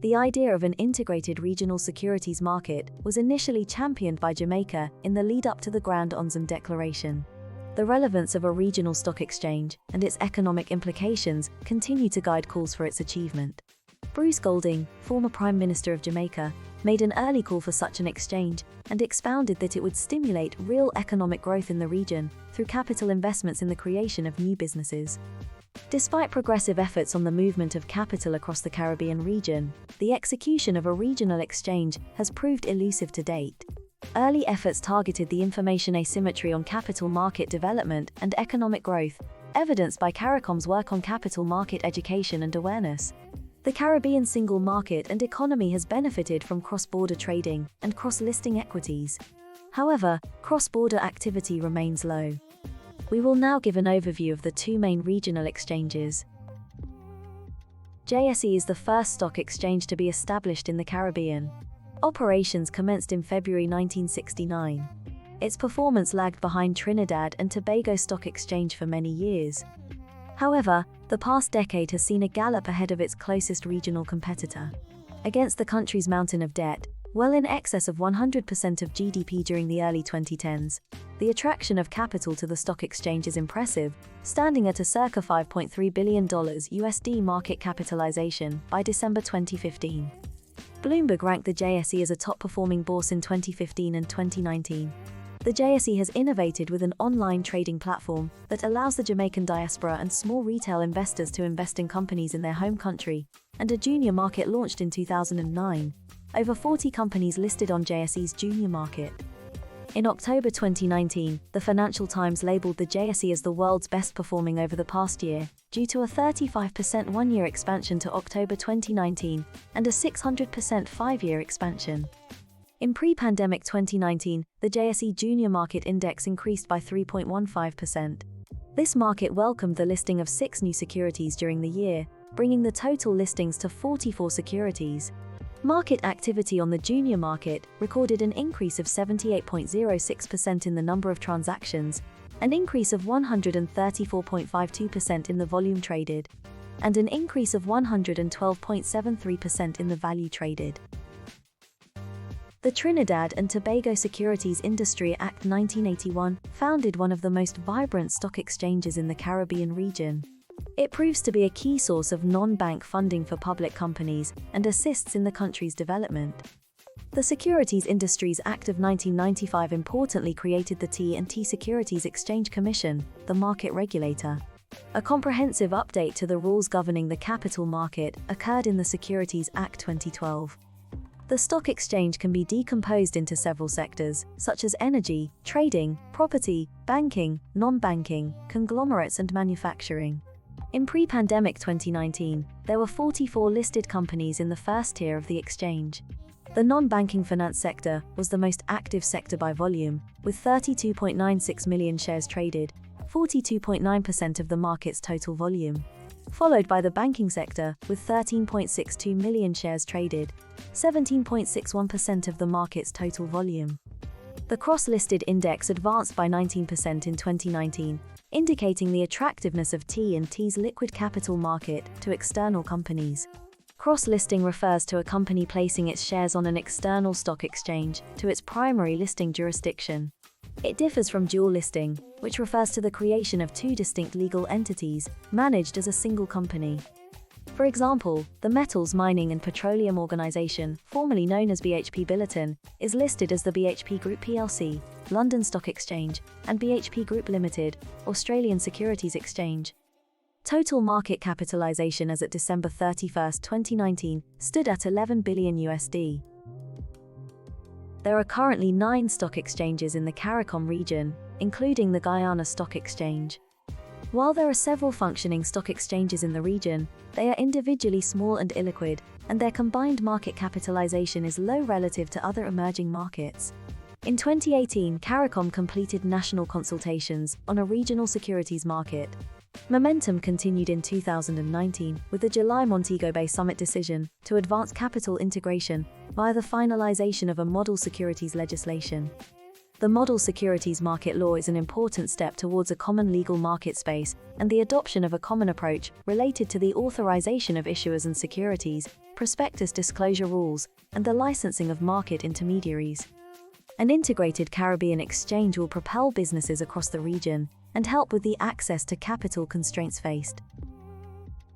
The idea of an integrated regional securities market was initially championed by Jamaica in the lead-up to the Grand Onzum Declaration. The relevance of a regional stock exchange and its economic implications continue to guide calls for its achievement. Bruce Golding, former Prime Minister of Jamaica, made an early call for such an exchange and expounded that it would stimulate real economic growth in the region through capital investments in the creation of new businesses. Despite progressive efforts on the movement of capital across the Caribbean region, the execution of a regional exchange has proved elusive to date. Early efforts targeted the information asymmetry on capital market development and economic growth, evidenced by CARICOM's work on capital market education and awareness. The Caribbean single market and economy has benefited from cross-border trading and cross-listing equities. However, cross-border activity remains low. We will now give an overview of the two main regional exchanges. JSE is the first stock exchange to be established in the Caribbean. Operations commenced in February 1969. Its performance lagged behind Trinidad and Tobago Stock Exchange for many years. However, the past decade has seen a gallop ahead of its closest regional competitor. Against the country's mountain of debt, well in excess of 100% of GDP during the early 2010s, the attraction of capital to the stock exchange is impressive, standing at a circa $5.3 billion USD market capitalization by December 2015. Bloomberg ranked the JSE as a top-performing bourse in 2015 and 2019. The JSE has innovated with an online trading platform that allows the Jamaican diaspora and small retail investors to invest in companies in their home country, and a junior market launched in 2009. Over 40 companies listed on JSE's junior market. In October 2019, the Financial Times labeled the JSE as the world's best performing over the past year, due to a 35% one-year expansion to October 2019 and a 600% five-year expansion. In pre-pandemic 2019, the JSE Junior Market Index increased by 3.15%. This market welcomed the listing of 6 new securities during the year, bringing the total listings to 44 securities. Market activity on the junior market recorded an increase of 78.06% in the number of transactions, an increase of 134.52% in the volume traded, and an increase of 112.73% in the value traded. The Trinidad and Tobago Securities Industry Act 1981 founded one of the most vibrant stock exchanges in the Caribbean region. It proves to be a key source of non-bank funding for public companies and assists in the country's development. The Securities Industries Act of 1995 importantly created the T&T Securities Exchange Commission, the market regulator. A comprehensive update to the rules governing the capital market occurred in the Securities Act 2012. The stock exchange can be decomposed into several sectors, such as energy, trading, property, banking, non-banking, conglomerates and manufacturing. In pre-pandemic 2019, there were 44 listed companies in the first tier of the exchange. The non-banking finance sector was the most active sector by volume, with 32.96 million shares traded, 42.9% of the market's total volume. Followed by the banking sector, with 13.62 million shares traded, 17.61% of the market's total volume. The cross-listed index advanced by 19% in 2019, indicating the attractiveness of T&T's liquid capital market to external companies. Cross-listing refers to a company placing its shares on an external stock exchange to its primary listing jurisdiction. It differs from dual listing, which refers to the creation of two distinct legal entities, managed as a single company. For example, the Metals, Mining and Petroleum Organization, formerly known as BHP Billiton, is listed as the BHP Group plc, London Stock Exchange, and BHP Group Limited, Australian Securities Exchange. Total market capitalization as at December 31, 2019, stood at $11 billion USD. There are currently 9 stock exchanges in the CARICOM region, including the Guyana Stock Exchange. While there are several functioning stock exchanges in the region, they are individually small and illiquid, and their combined market capitalization is low relative to other emerging markets. In 2018, CARICOM completed national consultations on a regional securities market. Momentum continued in 2019 with the July Montego Bay Summit decision to advance capital integration via the finalization of a model securities legislation. The Model Securities Market Law is an important step towards a common legal market space and the adoption of a common approach related to the authorization of issuers and securities, prospectus disclosure rules, and the licensing of market intermediaries. An integrated Caribbean exchange will propel businesses across the region and help with the access to capital constraints faced.